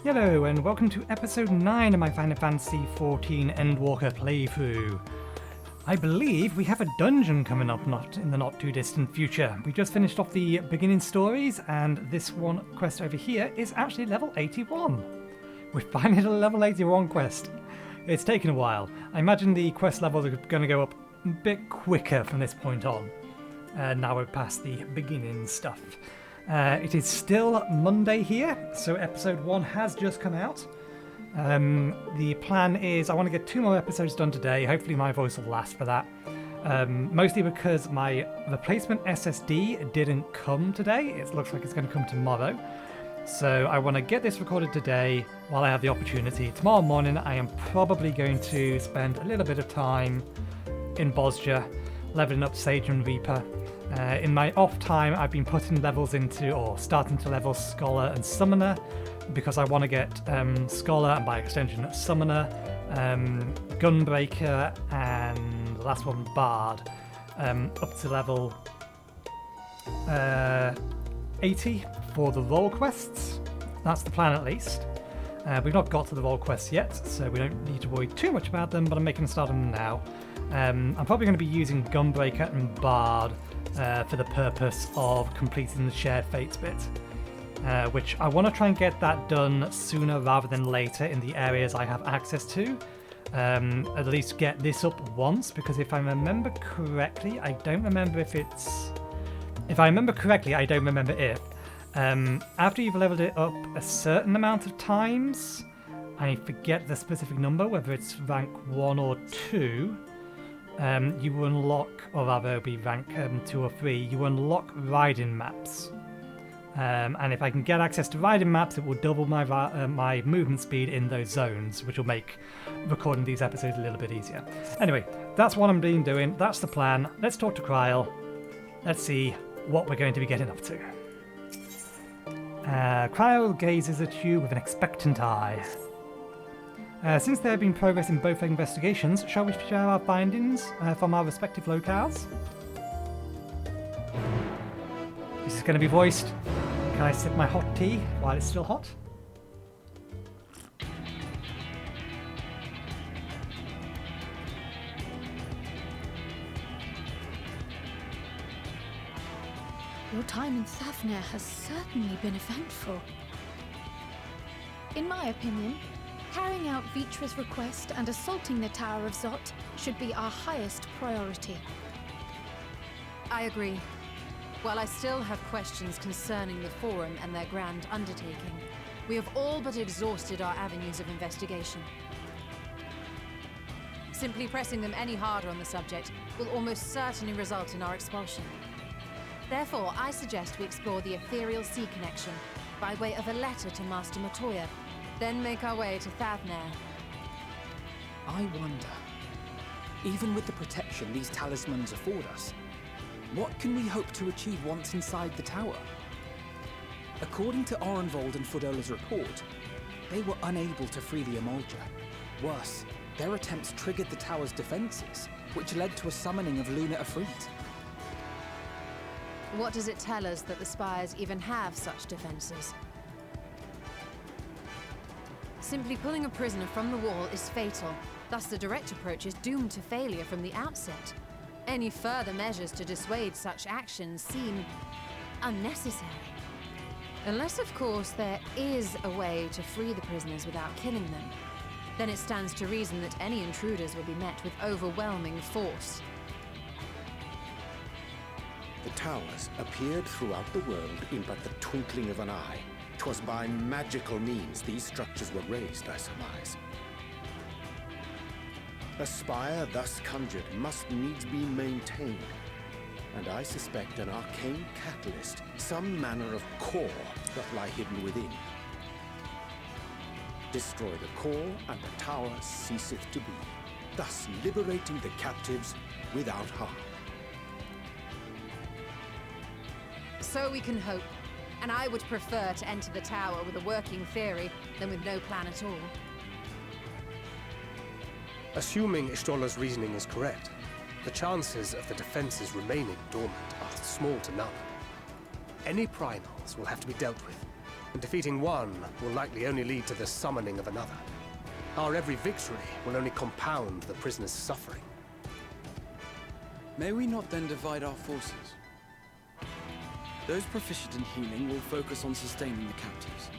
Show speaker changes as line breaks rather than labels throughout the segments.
Hello and welcome to episode 9 of my Final Fantasy XIV Endwalker playthrough. I believe we have a dungeon coming up in the not too distant future. We just finished off the beginning stories and this one quest over here is actually level 81. We finally had a level 81 quest. It's taken a while. I imagine the quest levels are going to go up a bit quicker from this point on. Now we're past the beginning stuff. It is still Monday here, so episode 1 has just come out. The plan is I want to get 2 more episodes done today. Hopefully my voice will last for that. Mostly because my replacement SSD didn't come today. It looks like it's going to come tomorrow. So I want to get this recorded today while I have the opportunity. Tomorrow morning I am probably going to spend a little bit of time in Bosja, leveling up Sage and Reaper. In my off time, I've been putting levels into, or starting to level Scholar and Summoner, because I want to get Scholar, and by extension Summoner, Gunbreaker, and the last one, Bard, up to level 80 for the role quests. That's the plan at least. We've not got to the role quests yet, so we don't need to worry too much about them, but I'm making a start on them now. I'm probably going to be using Gunbreaker and Bard for the purpose of completing the Shared Fates bit, which I want to try and get that done sooner rather than later in the areas I have access to. At least get this up once, because if I remember correctly, I don't remember if it's... If I remember correctly, I don't remember if. After you've leveled it up a certain amount of times, I forget the specific number, whether it's rank 1 or 2, you will unlock, or rather it'll be rank 2 or 3, you unlock riding maps. And if I can get access to riding maps, it will double my my movement speed in those zones, which will make recording these episodes a little bit easier. Anyway, that's what I'm doing, that's the plan. Let's talk to Kryl. Let's see what we're going to be getting up to. Kryl gazes at you with an expectant eye. Since there have been progress in both investigations, shall we share our findings from our respective locales? This is going to be voiced. Can I sip my hot tea while it's still hot?
Your time in Thafnir has certainly been eventful. In my opinion, carrying out Vitra's request and assaulting the Tower of Zot should be our highest priority.
I agree. While I still have questions concerning the Forum and their grand undertaking, we have all but exhausted our avenues of investigation. Simply pressing them any harder on the subject will almost certainly result in our expulsion. Therefore, I suggest we explore the ethereal sea connection by way of a letter to Master Matoya, then make our way to Thafnir.
I wonder, even with the protection these talismans afford us, what can we hope to achieve once inside the tower? According to Orenvold and Fodola's report, they were unable to free the Emolja. Worse, their attempts triggered the tower's defenses, which led to a summoning of Luna Ifrit.
What does it tell us that the Spires even have such defenses? Simply pulling a prisoner from the wall is fatal, thus the direct approach is doomed to failure from the outset. Any further measures to dissuade such actions seem unnecessary. Unless, of course, there is a way to free the prisoners without killing them. Then it stands to reason that any intruders will be met with overwhelming force.
The towers appeared throughout the world in but the twinkling of an eye. 'Twas by magical means these structures were raised, I surmise. A spire thus conjured must needs be maintained, and I suspect an arcane catalyst, some manner of core, doth lie hidden within. Destroy the core, and the tower ceaseth to be, thus liberating the captives without harm.
So we can hope, and I would prefer to enter the tower with a working theory than with no plan at all.
Assuming Ishtola's reasoning is correct, the chances of the defenses remaining dormant are small to none. Any primals will have to be dealt with, and defeating one will likely only lead to the summoning of another. Our every victory will only compound the prisoner's suffering.
May we not then divide our forces? Those proficient in healing will focus on sustaining the captives.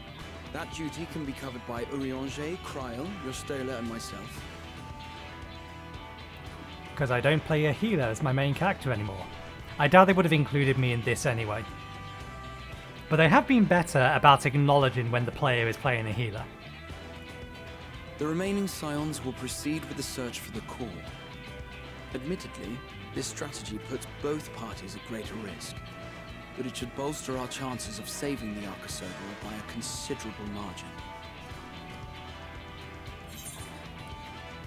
That duty can be covered by Urianger, Cryle, Yostola, and myself.
Because I don't play a healer as my main character anymore. I doubt they would have included me in this anyway. But they have been better about acknowledging when the player is playing a healer.
The remaining Scions will proceed with the search for the core. Admittedly, this strategy puts both parties at greater risk, but it should bolster our chances of saving the Archosaurus by a considerable margin.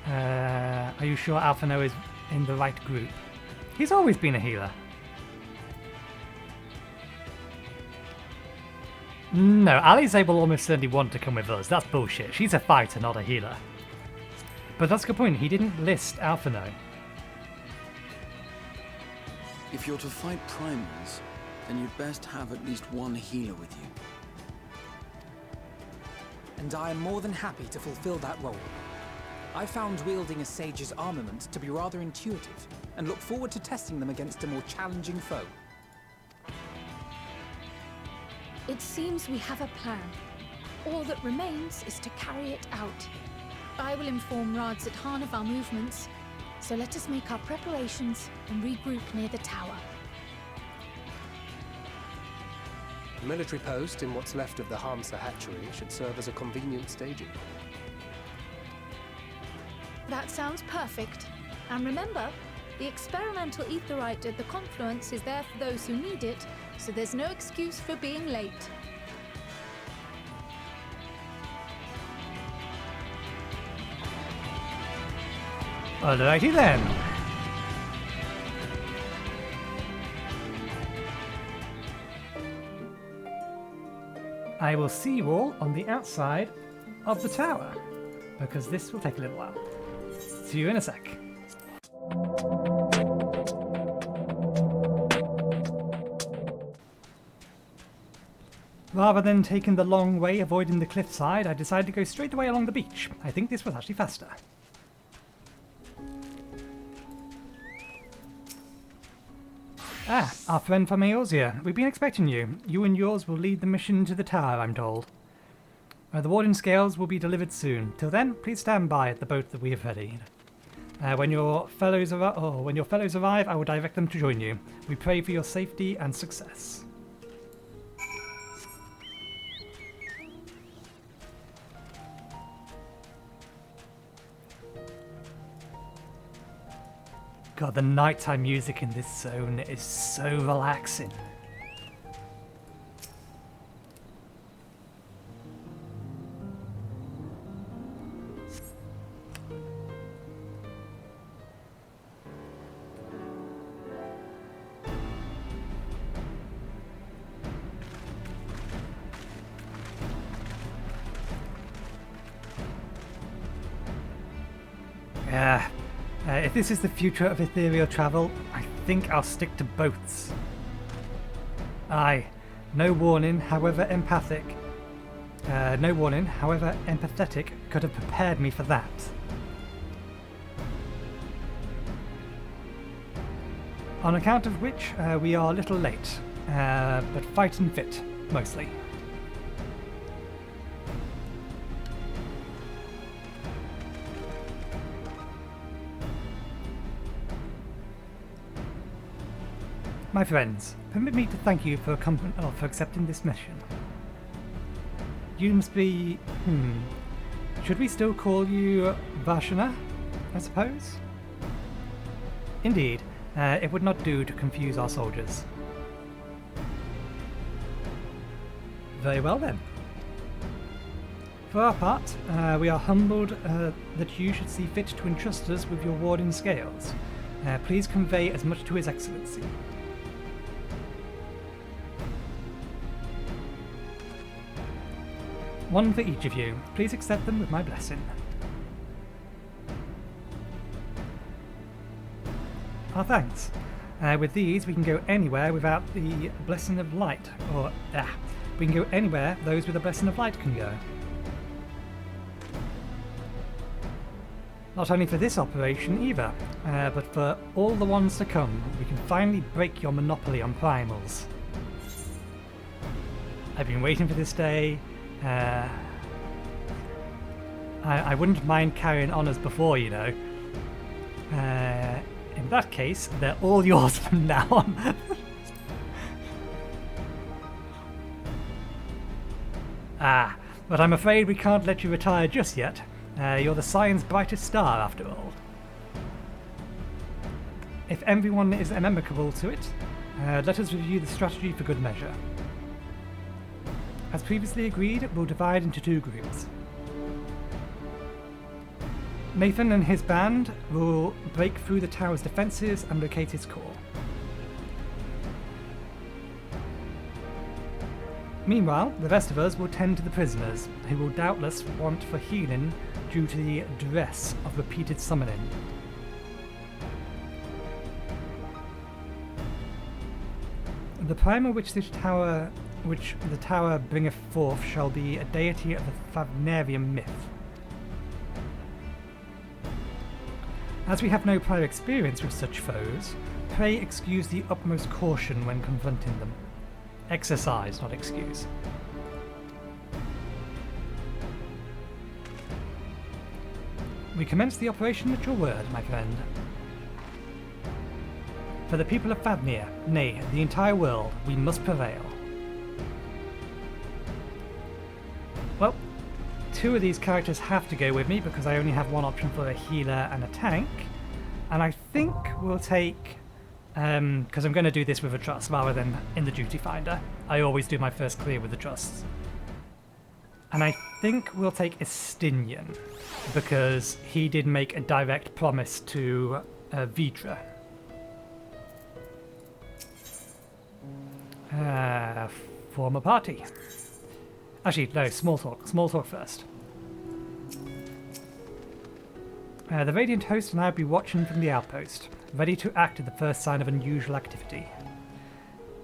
Are you sure Alphino is in the right group? He's always been a healer. No, Alisaie will almost certainly want to come with us. That's bullshit. She's a fighter, not a healer. But that's a good point. He didn't list Alphino.
If you're to fight primals, then you'd best have at least one healer with you.
And I am more than happy to fulfill that role. I found wielding a sage's armament to be rather intuitive, and look forward to testing them against a more challenging foe.
It seems we have a plan. All that remains is to carry it out. I will inform Radzat of our movements, so let us make our preparations and regroup near the tower.
A military post in what's left of the Hamsa hatchery should serve as a convenient staging.
That sounds perfect. And remember, the experimental aetherite at the confluence is there for those who need it, so there's no excuse for being late.
Alrighty then. I will see you all on the outside of the tower, because this will take a little while. See you in a sec. Rather than taking the long way avoiding the cliffside, I decided to go straight away along the beach. I think this was actually faster. Ah, our friend from Eorzea. We've been expecting you. You and yours will lead the mission to the tower, I'm told. The warden scales will be delivered soon. Till then, please stand by at the boat that we have readied. When your fellows arrive, I will direct them to join you. We pray for your safety and success. God, the nighttime music in this zone is so relaxing. If this is the future of ethereal travel, I think I'll stick to boats. Aye, no warning, however empathetic, could have prepared me for that. On account of which, we are a little late, but fighting fit, mostly. My friends, permit me to thank you for accepting this mission. You must be... Should we still call you Vashana, I suppose? Indeed, it would not do to confuse our soldiers. Very well then. For our part, we are humbled that you should see fit to entrust us with your warding scales. Please convey as much to His Excellency. One for each of you. Please accept them with my blessing. Our thanks. With these, we can go anywhere without the blessing of light, or We can go anywhere those with a blessing of light can go. Not only for this operation either, but for all the ones to come, we can finally break your monopoly on primals. I've been waiting for this day. I wouldn't mind carrying on as before, you know. In that case, they're all yours from now on. But I'm afraid we can't let you retire just yet. You're the Scion's brightest star, after all. If everyone is amenable to it, let us review the strategy for good measure. As previously agreed, we'll divide into 2 groups. Nathan and his band will break through the tower's defences and locate its core. Meanwhile, the rest of us will tend to the prisoners, who will doubtless want for healing due to the duress of repeated summoning. The primer which the tower bringeth forth shall be a deity of the Favnarian myth. As we have no prior experience with such foes, pray excuse the utmost caution when confronting them. Exercise, not excuse. We commence the operation at your word, my friend. For the people of Favnir, nay, the entire world, we must prevail. Well, 2 of these characters have to go with me because I only have one option for a healer and a tank. And I think we'll take... because I'm going to do this with a trust rather than in the duty finder. I always do my first clear with the trusts. And I think we'll take Estinian, because he did make a direct promise to Vitra. Form a party. Actually, no, small talk. Small talk first. The Radiant host and I will be watching from the outpost, ready to act at the first sign of unusual activity.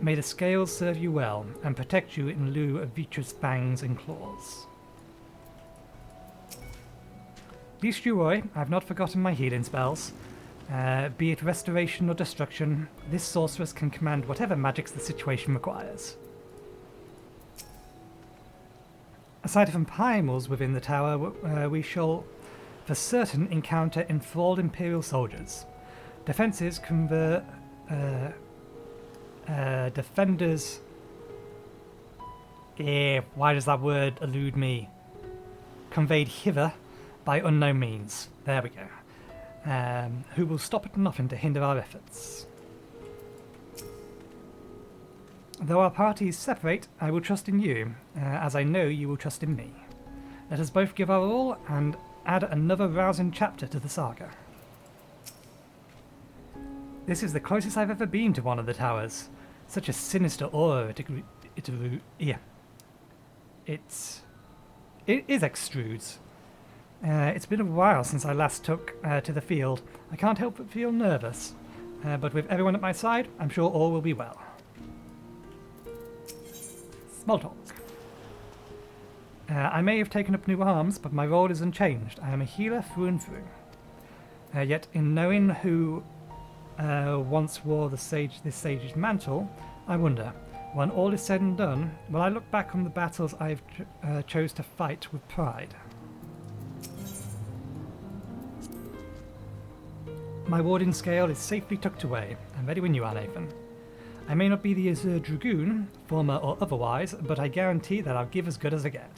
May the scales serve you well, and protect you in lieu of Vitra's fangs and claws. Beast you Roy, I've not forgotten my healing spells. Be it restoration or destruction, this sorceress can command whatever magics the situation requires. Aside from primals within the tower, we shall for certain encounter enthralled Imperial soldiers. Defences convert defenders. Why does that word elude me? Conveyed hither by unknown means. There we go. Who will stop at nothing to hinder our efforts. Though our parties separate, I will trust in you, as I know you will trust in me. Let us both give our all and add another rousing chapter to the saga. This is the closest I've ever been to one of the towers. Such a sinister aura it extrudes. It's been a while since I last took to the field. I can't help but feel nervous, but with everyone at my side, I'm sure all will be well. Small talk. I may have taken up new arms, but my role is unchanged. I am a healer through and through. Yet, in knowing who once wore this sage's mantle, I wonder, when all is said and done, will I look back on the battles I've chose to fight with pride? My warding scale is safely tucked away, and ready when you are, Nathan. I may not be the Azure Dragoon, former or otherwise, but I guarantee that I'll give as good as I get.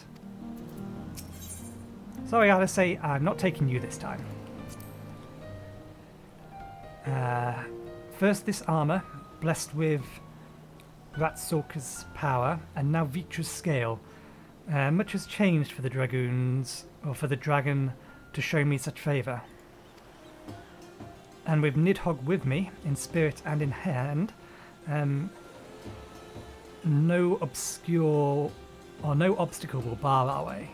Sorry, I gotta say, I'm not taking you this time. First this armour, blessed with Ratsorka's power, and now Vitra's scale. Much has changed for the dragoons, or for the dragon to show me such favour. And with Nidhogg with me, in spirit and in hand, no obscure or no obstacle will bar our way.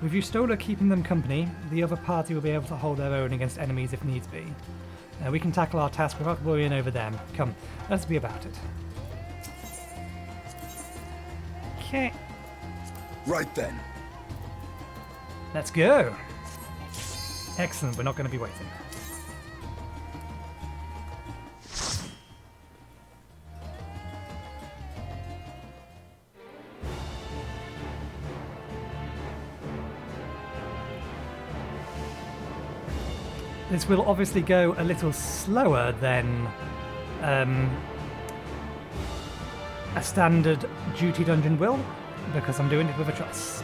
With Ustola keeping them company, the other party will be able to hold their own against enemies if needs be. We can tackle our task without worrying over them. Come, let's be about it. Okay,
Right then.
let's go. Excellent, we're not going to be waiting. This will obviously go a little slower than a standard duty dungeon will, because I'm doing it with a trust.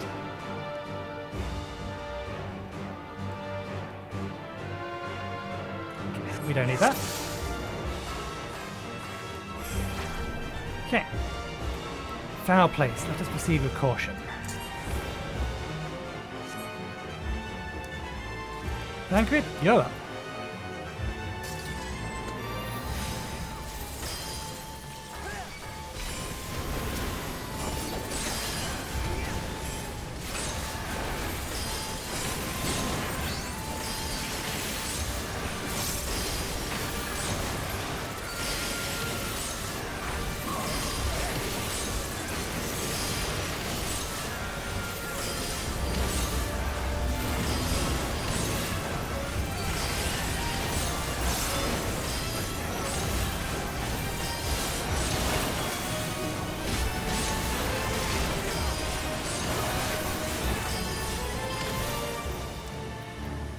Okay, we don't need that. Okay. Foul place. Let us proceed with caution. Tancred, you're up.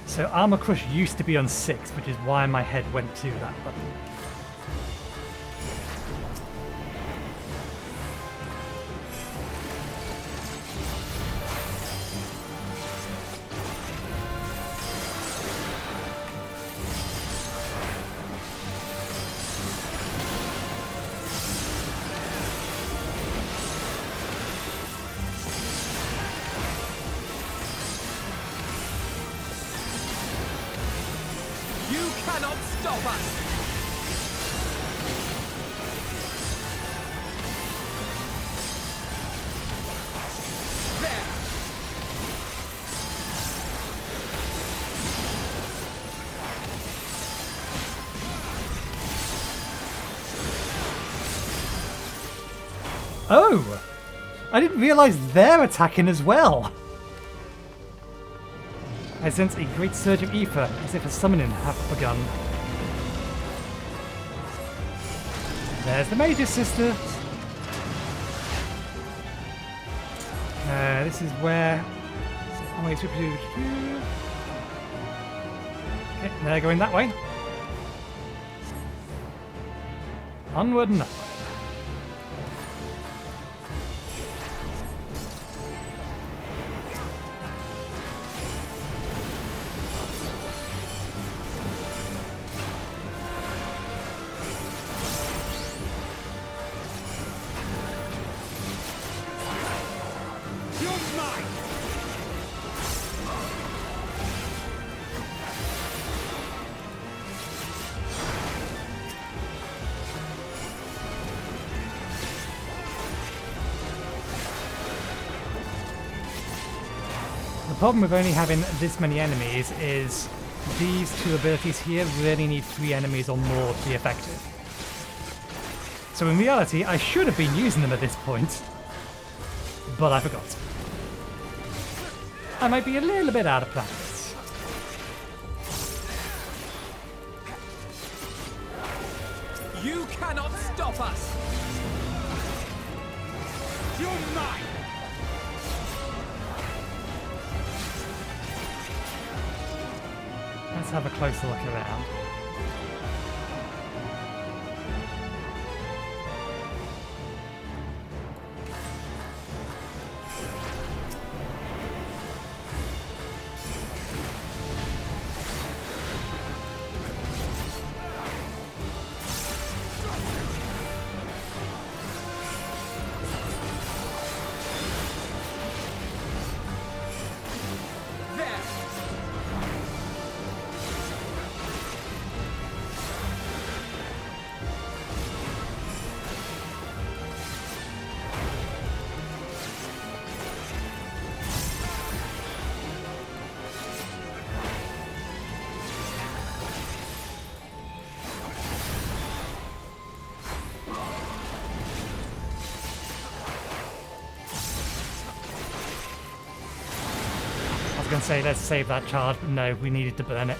So Armor Crush used to be on 6, which is why my head went to that button.
You cannot stop us! There!
Oh! I didn't realise they're attacking as well! I sense a great surge of ether, as if a summoning hath begun. There's the Mage's Sister! This is where... Oh, wait, okay, they're going that way. Onward and upward. The problem with only having this many enemies is these two abilities here really need 3 enemies or more to be effective. So in reality, I should have been using them at this point, but I forgot. I might be a little bit out of practice.
You cannot stop us! You're mine!
Let's have a closer look around. going to say, let's save that charge, but no, we needed to burn it.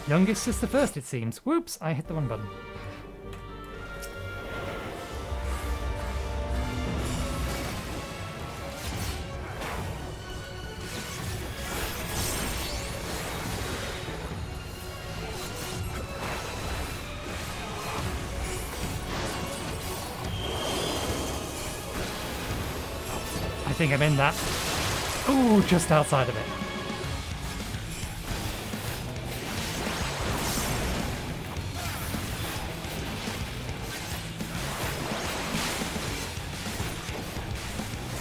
Youngest sister first, it seems. Whoops, I hit the wrong button. I think I'm in that. Ooh, just outside of it.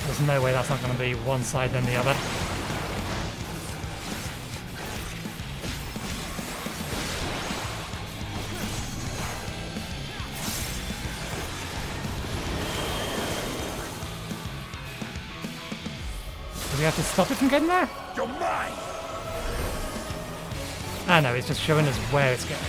There's no way that's not going to be one side then the other. Do we have to stop it from getting there?
You're mine!
Ah no, it's just showing us where it's going.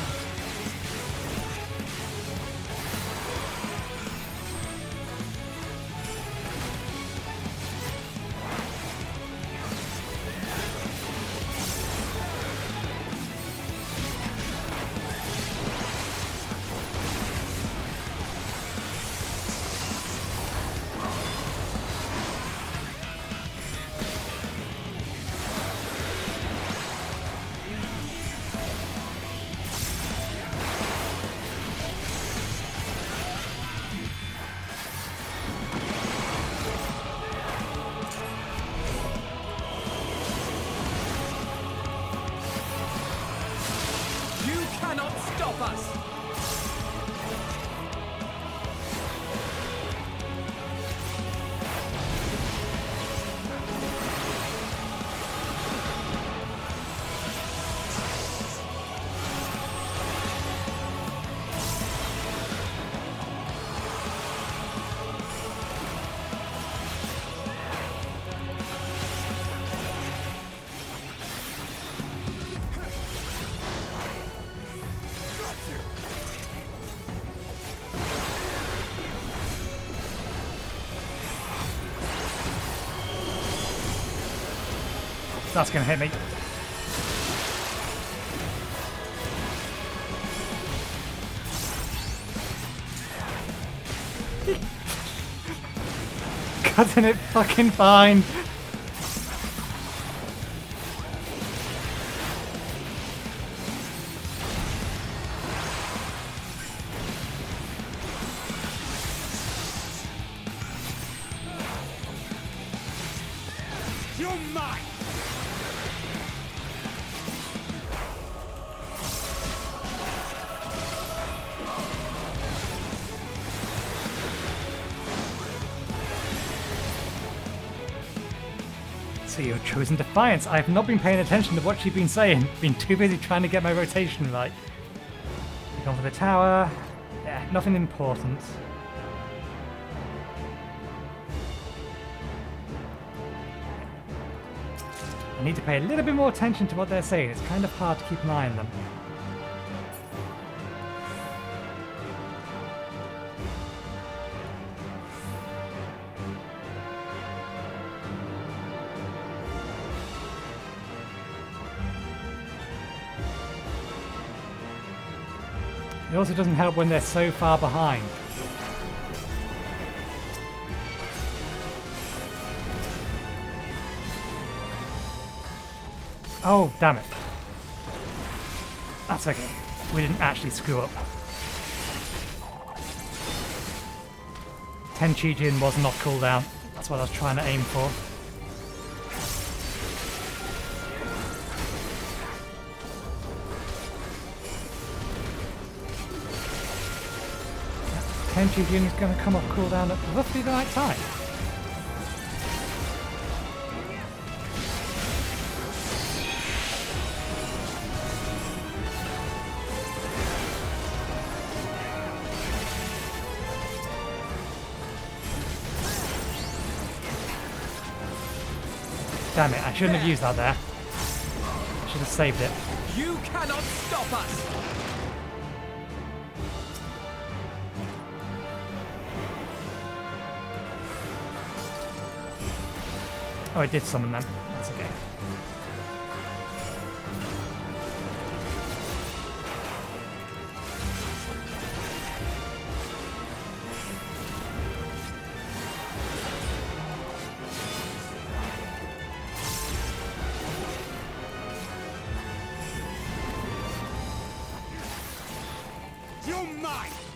That's going to hit me. Cutting it fucking fine.
You're mine!
So you're chosen Defiance. I have not been paying attention to what she's been saying. Been too busy trying to get my rotation right. We've gone for the tower. Yeah, nothing important. I need to pay a little bit more attention to what they're saying. It's kind of hard to keep an eye on them. It also doesn't help when they're so far behind. Oh, damn it. That's okay. We didn't actually screw up. 10 Chi-Jin was not cooldown. That's what I was trying to aim for. Tenchi Jin is going to come off cooldown at roughly the right time. Damn it, I shouldn't have used that there. I should have saved it.
You cannot stop us!
Oh, I did summon them. That's okay.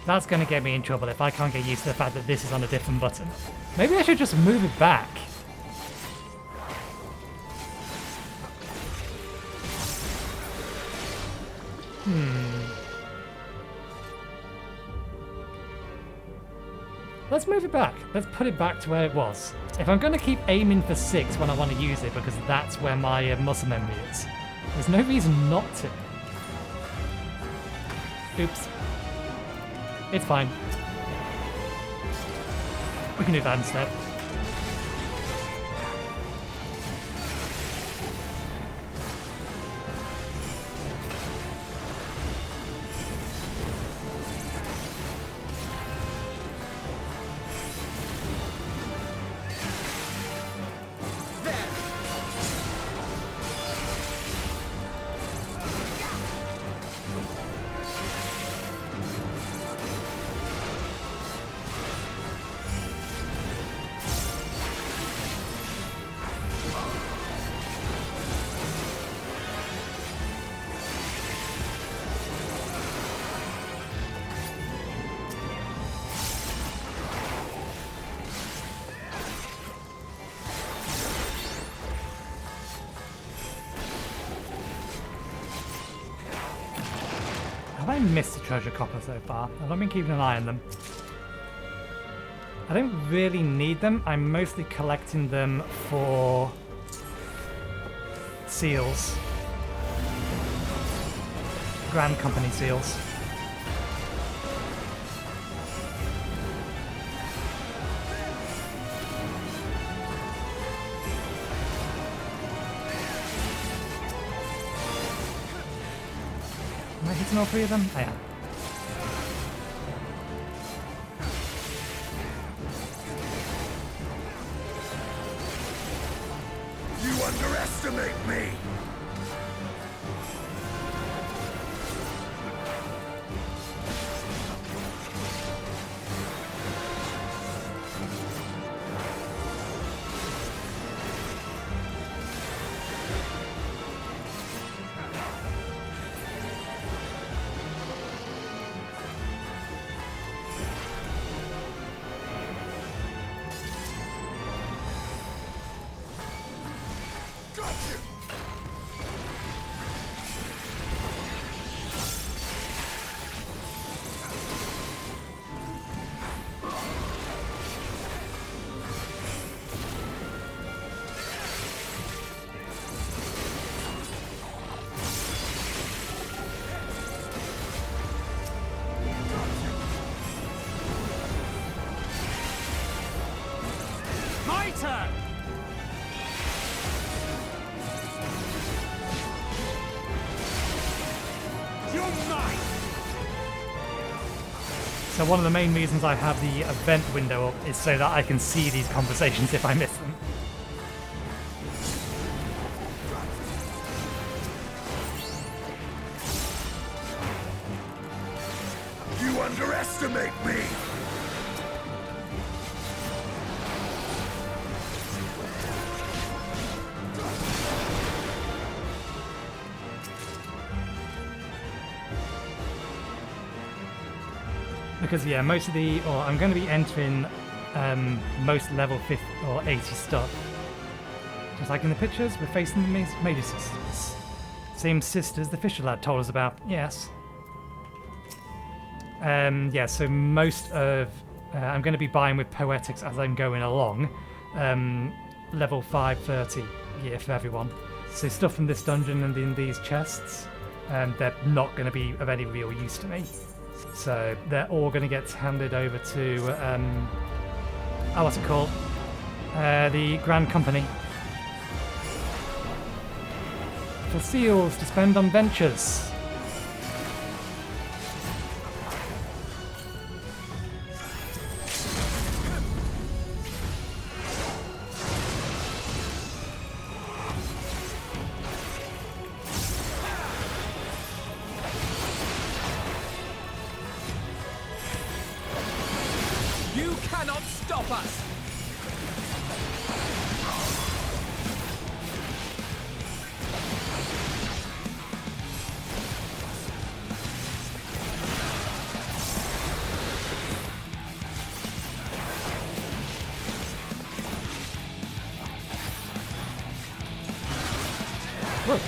That's going to get me in trouble if I can't get used to the fact that this is on a different button. Maybe I should just move it back. Let's move it back. Let's put it back to where it was. If I'm going to keep aiming for 6 when I want to use it, because that's where my muscle memory is, there's no reason not to. Oops. It's fine. We can do that instead. Have I missed the treasure copper so far? I've not been keeping an eye on them. I don't really need them. I'm mostly collecting them for seals. Grand Company seals. Am I hitting all 3 of them? I am.
You underestimate me!
So one of the main reasons I have the event window up is so that I can see these conversations if I miss them.
You underestimate me!
Because yeah, most of the, or I'm going to be entering most level 50 or 80 stuff. Just like in the pictures, we're facing the Major Sisters. Same sisters the Fisher lad told us about, yes. Yeah, so most of, I'm going to be buying with Poetics as I'm going along. Level 530 gear for everyone. So stuff from this dungeon and in these chests, they're not going to be of any real use to me. So they're all going to get handed over to, what's it called? The Grand Company. For seals to spend on ventures.
You cannot stop us!
Whoa.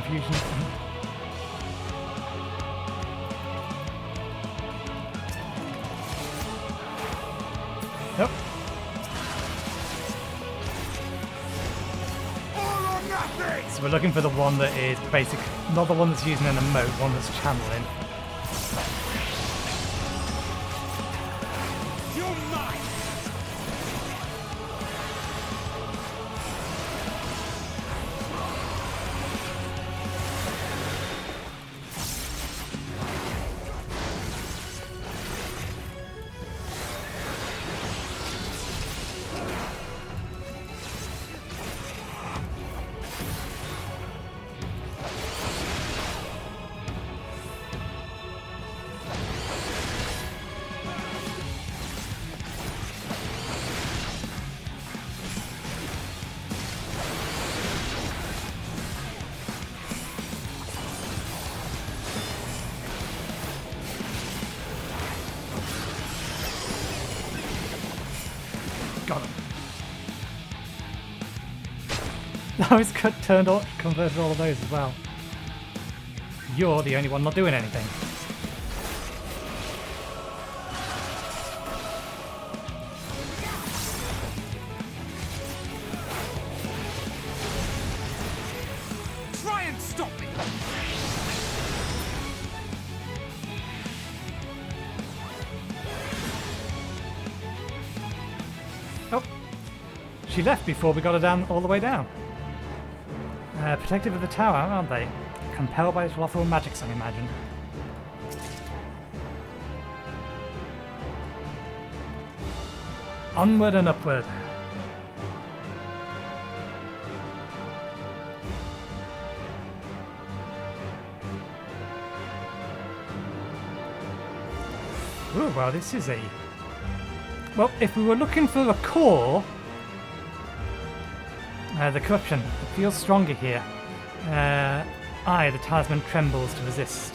Confusion. Nope. So we're looking for the one that is basic, not the one that's using an emote, one that's channeling. Got him. Now it's converted all of those as well. You're the only one not doing anything.
Try and stop me!
Oh, she left before we got her down all the way down. Protective of the tower, aren't they? Compelled by its lawful magics, I imagine. Onward and upward. Ooh, well, this is a... Well, if we were looking for a core... the corruption feels stronger here. Aye, the talisman trembles to resist.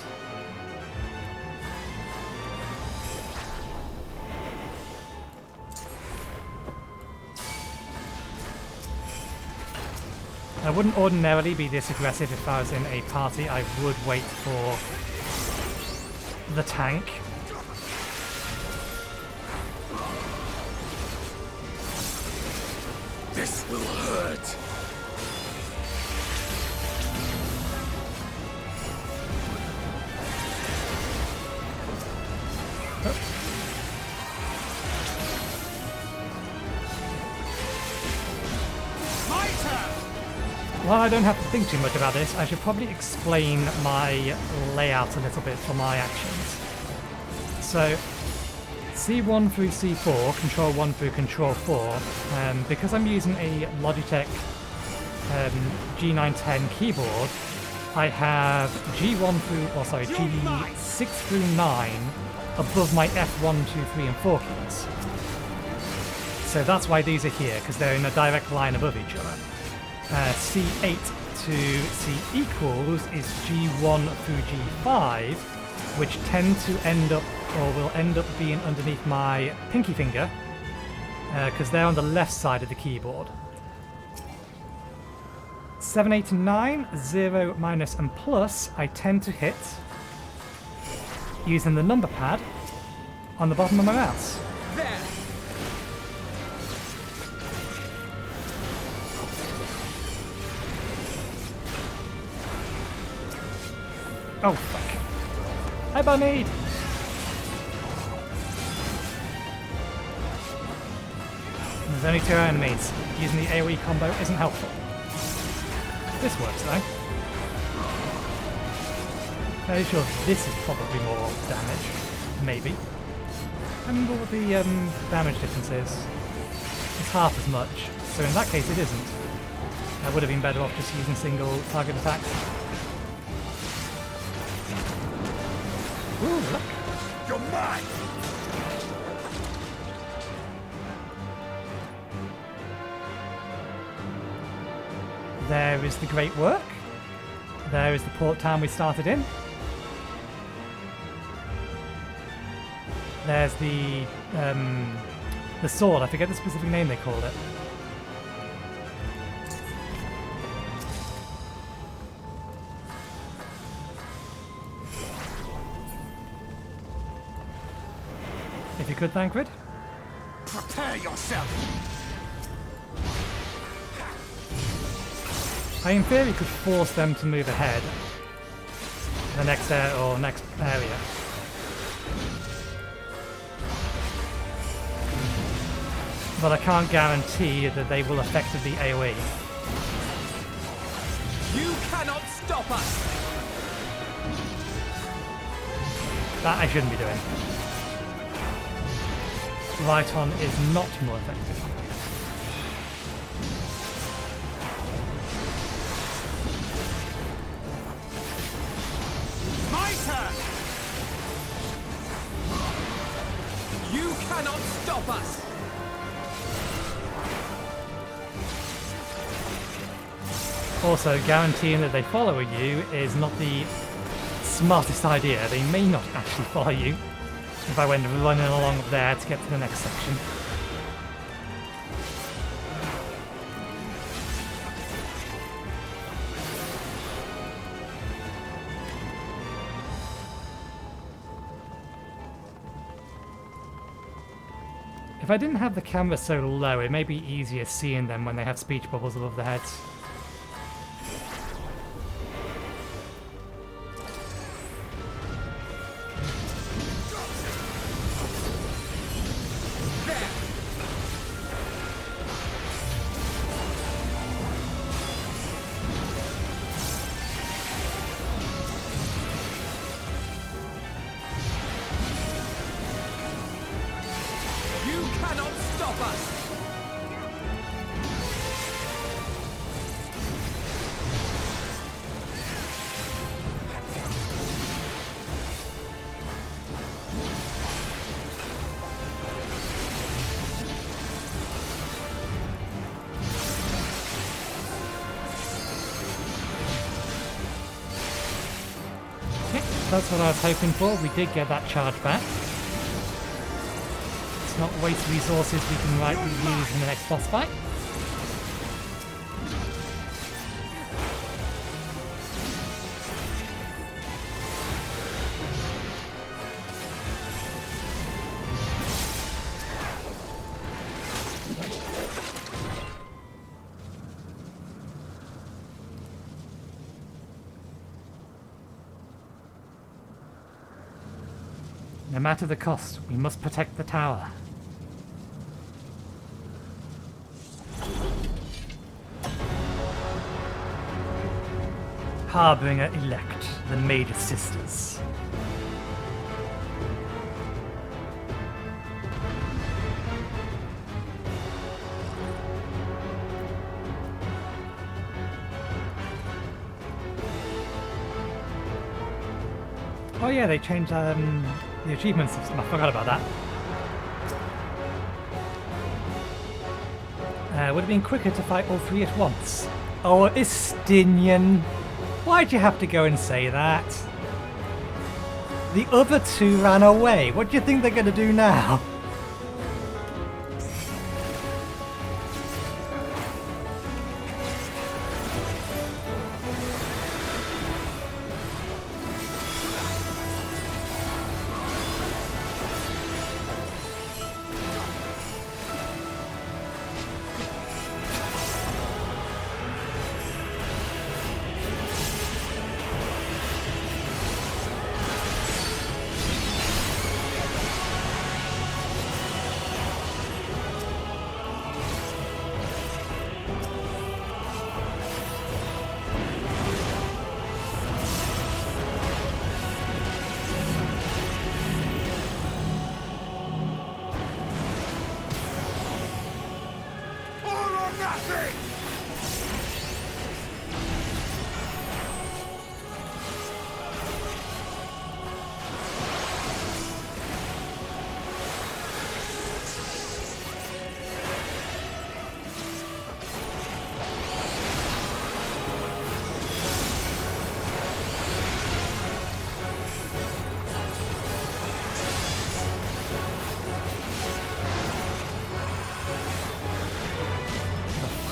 I wouldn't ordinarily be this aggressive if I was in a party. I would wait for the tank.
This will hurt.
While I don't have to think too much about this, I should probably explain my layout a little bit for my actions. So, C1 through C4, Control 1 through Control 4, because I'm using a Logitech G910 keyboard, I have G1 through, or sorry, G6 through 9 above my F1, 2, 3 and 4 keys. So that's why these are here, because they're in a direct line above each other. C8 to C equals is G1 through G5, which tend to end up, or will end up being underneath my pinky finger, because they're on the left side of the keyboard. 7, 8 and 9, 0, minus and plus, I tend to hit using the number pad on the bottom of my mouse.
There!
Oh, fuck. Hi, Bunny! There's only 2 enemies. Using the AoE combo isn't helpful. This works though. Very sure this is probably more damage. Maybe. I remember what the damage difference is. It's half as much. So in that case it isn't. I would have been better off just using single target attacks. Ooh, look.
You're mine!
There is the great work. There is the port town we started in. There's the sword. I forget the specific name they called it. If you could, Thancred.
Prepare yourself!
I in theory could force them to move ahead to the next area. But I can't guarantee that they will effectively AoE.
You cannot stop us!
That I shouldn't be doing. Right on is not more effective.
My turn! You cannot stop us!
Also, guaranteeing that they follow you is not the smartest idea. They may not actually follow you if I went running along up there to get to the next section. If I didn't have the camera so low, it may be easier seeing them when they have speech bubbles above their heads. That's what I was hoping for. We did get that charge back. It's not waste resources we can rightly use in the next boss fight. No matter the cost, we must protect the tower. Harbinger elect, the Major Sisters. Oh yeah, they changed the achievement system. I forgot about that. Would have been quicker to fight all three at once. Oh, Estinian. Why'd you have to go and say that? The other two ran away. What do you think they're going to do now?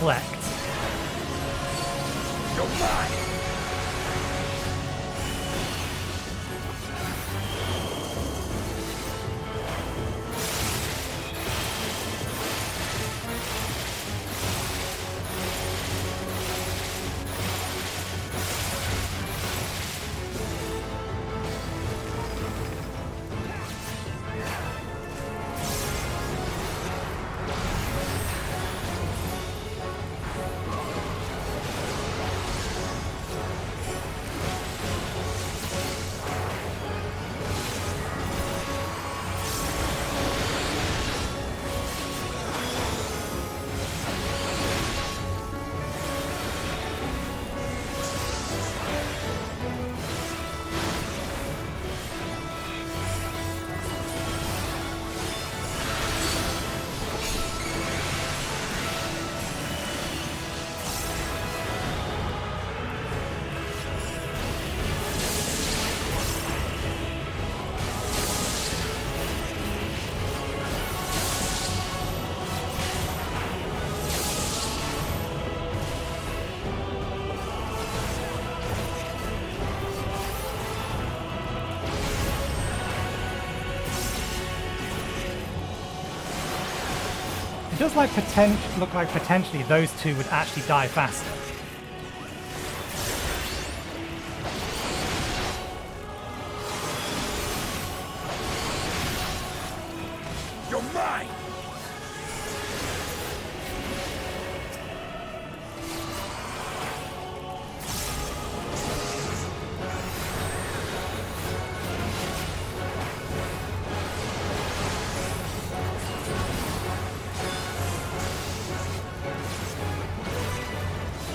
deflect.
You're mine!
It does look like potentially those two would actually die faster.
You're mine!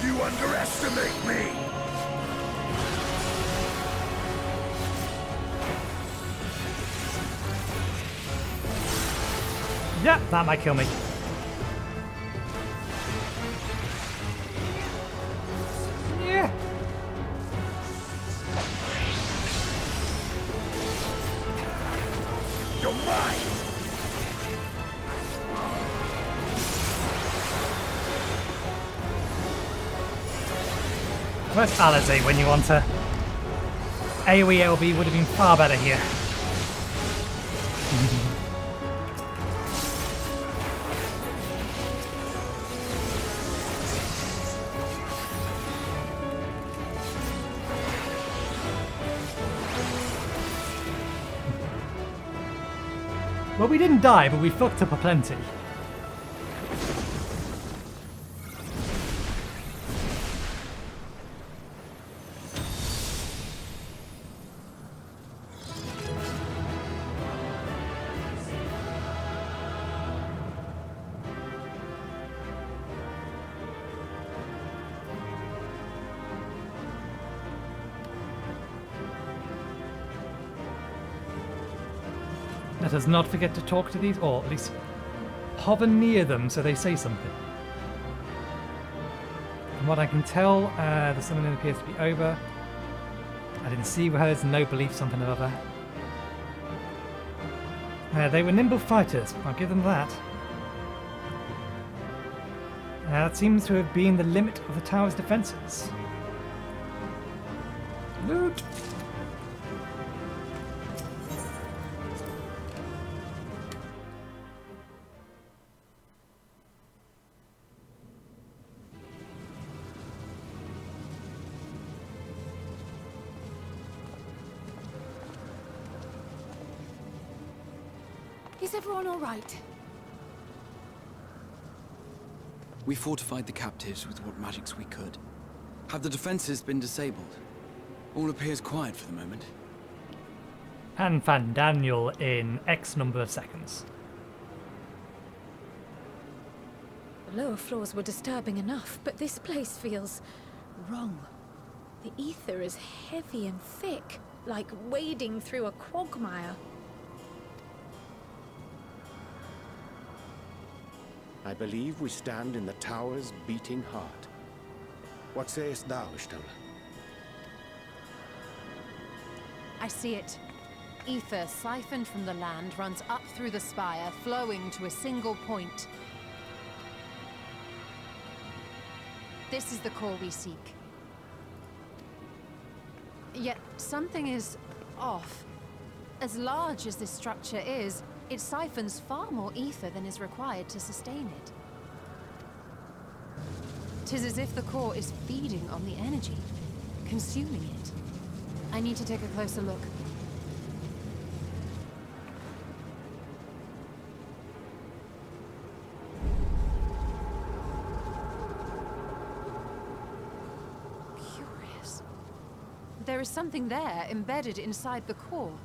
You underestimate me!
Yeah, that might kill me. Yeah.
You're mine!
Where's Alizé when you want her? AoE LB would have been far better here. Well, we didn't die, but we fucked up a plenty. Let us not forget to talk to these, or at least hover near them so they say something. From what I can tell, the summoning appears to be over. I didn't see words, no belief, something or other. They were nimble fighters, I'll give them that. That seems to have been the limit of the tower's defences. Loot!
Is everyone all right?
We fortified the captives with what magics we could. Have the defenses been disabled? All appears quiet for the moment.
And found Daniel in X number of seconds.
The lower floors were disturbing enough, but this place feels wrong. The ether is heavy and thick, like wading through a quagmire.
I believe we stand in the tower's beating heart. What sayest thou, Stola?
I see it. Ether siphoned from the land runs up through the spire, flowing to a single point. This is the core we seek. Yet something is off. As large as this structure is, it siphons far more ether than is required to sustain it. 'Tis as if the core is feeding on the energy, consuming it. I need to take a closer look. Curious. There is something there embedded inside the core.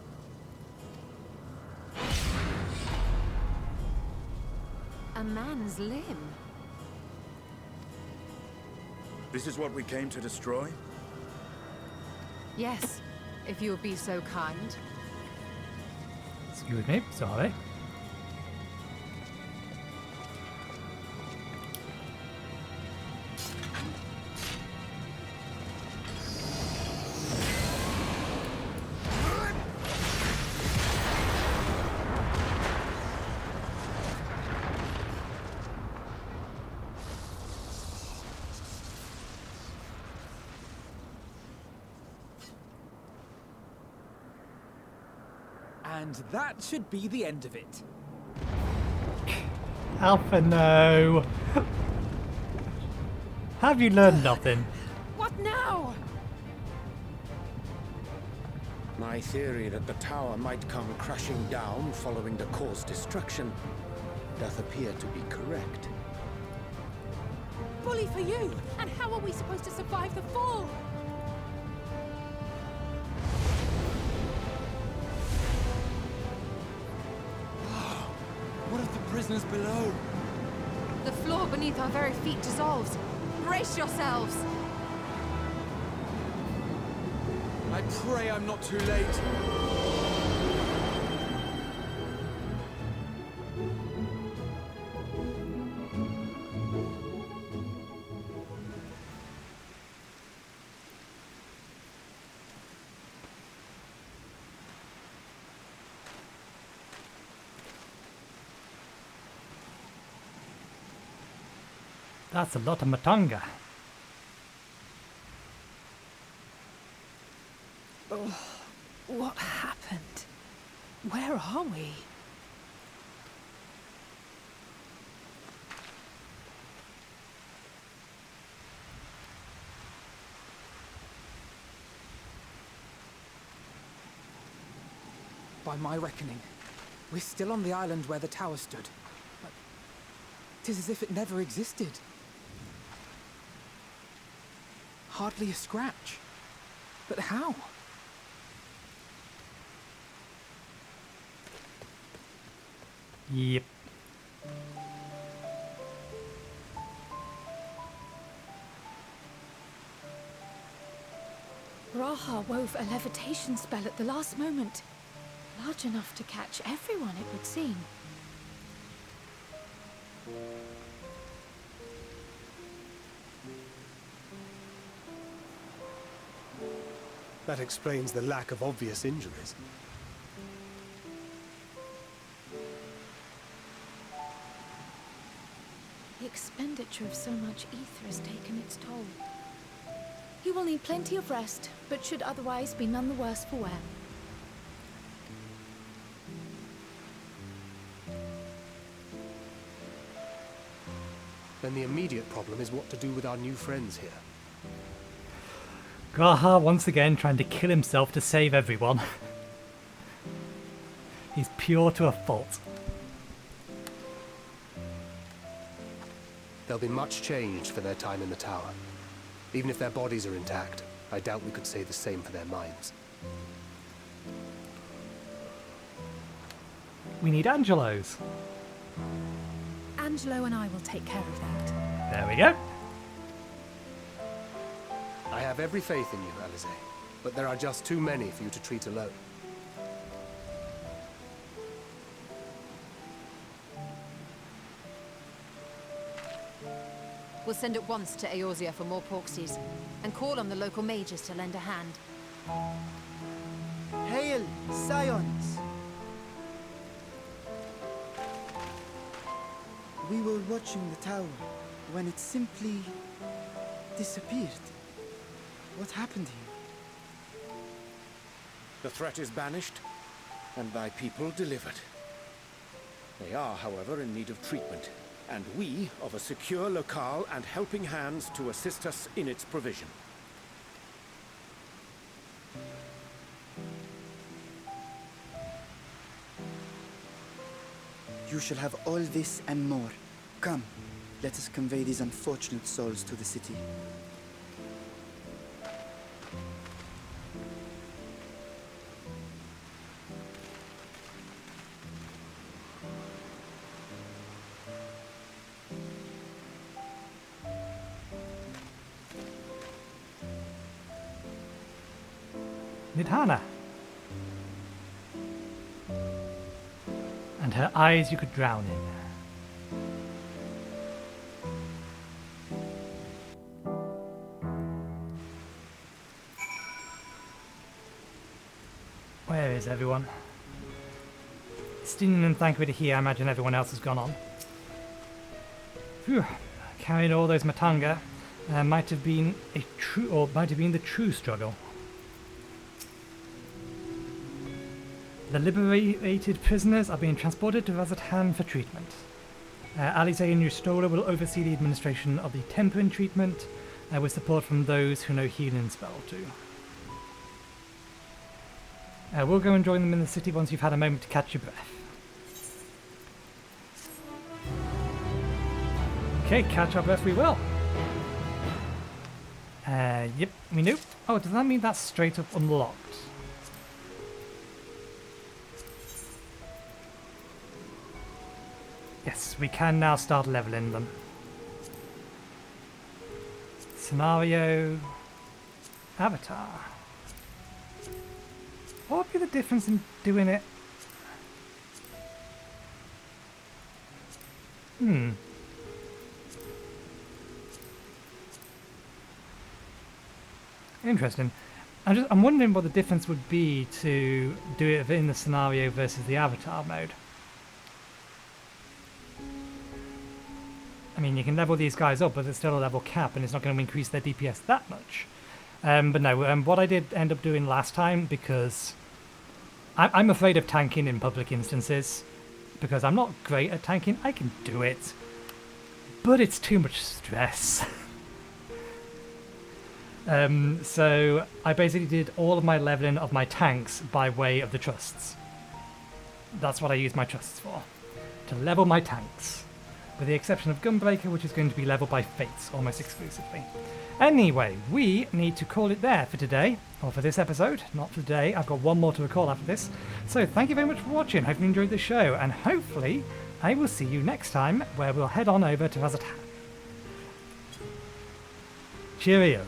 A man's limb.
This is what we came to destroy?
Yes, if you would be so kind.
Excuse me, sorry.
And that should be the end of it.
Alpha, no. Have you learned nothing?
What now?
My theory that the tower might come crashing down following the core's destruction doth appear to be correct.
Bully for you! And how are we supposed to survive the fall?
What of the prisoners below?
The floor beneath our very feet dissolves. Brace yourselves!
I pray I'm not too late.
That's a lot of matanga.
Oh, what happened? Where are we?
By my reckoning, we're still on the island where the tower stood. But 'tis as if it never existed. Hardly a scratch. But how?
Yep.
Raha wove a levitation spell at the last moment. Large enough to catch everyone, it would seem.
That explains the lack of obvious injuries.
The expenditure of so much ether has taken its toll. He will need plenty of rest, but should otherwise be none the worse for wear.
Then the immediate problem is what to do with our new friends here.
Graha once again trying to kill himself to save everyone. He's pure to a fault.
There'll be much changed for their time in the tower. Even if their bodies are intact, I doubt we could say the same for their minds.
We need Angelos.
Angelo and I will take care of that.
There we go.
I have every faith in you, Alize, but there are just too many for you to treat alone.
We'll send at once to Eorzea for more Porksies, and call on the local mages to lend a hand.
Hail, Scions! We were watching the tower when it simply disappeared. What happened here?
The threat is banished, and thy people delivered. They are, however, in need of treatment, and we of a secure locale and helping hands to assist us in its provision.
You shall have all this and more. Come, let us convey these unfortunate souls to the city.
Nidhana. And her eyes you could drown in. Where is everyone? Stinian and Thankful are here. I imagine everyone else has gone on. Phew. Carrying all those Matanga might have been the true struggle. The liberated prisoners are being transported to Razatan for treatment. Alize and Yustola will oversee the administration of the tempering treatment with support from those who know healing spell too. We'll go and join them in the city once you've had a moment to catch your breath. Okay, catch our breath we will. Yep, we knew. Oh, does that mean that's straight up unlocked? Yes, we can now start leveling them. Scenario. Avatar. What would be the difference in doing it? Interesting. I'm wondering what the difference would be to do it in the scenario versus the avatar mode. I mean, you can level these guys up, but there's still a level cap, and it's not going to increase their DPS that much. But no, what I did end up doing last time, because I'm afraid of tanking in public instances, because I'm not great at tanking. I can do it, but it's too much stress. So I basically did all of my leveling of my tanks by way of the trusts. That's what I use my trusts for, to level my tanks. With the exception of Gunbreaker, which is going to be leveled by Fates almost exclusively. Anyway, we need to call it there for today, or for this episode, not for today. I've got one more to record after this. So thank you very much for watching. Hope you enjoyed the show, and hopefully I will see you next time, where we'll head on over to Razatan. Cheerio.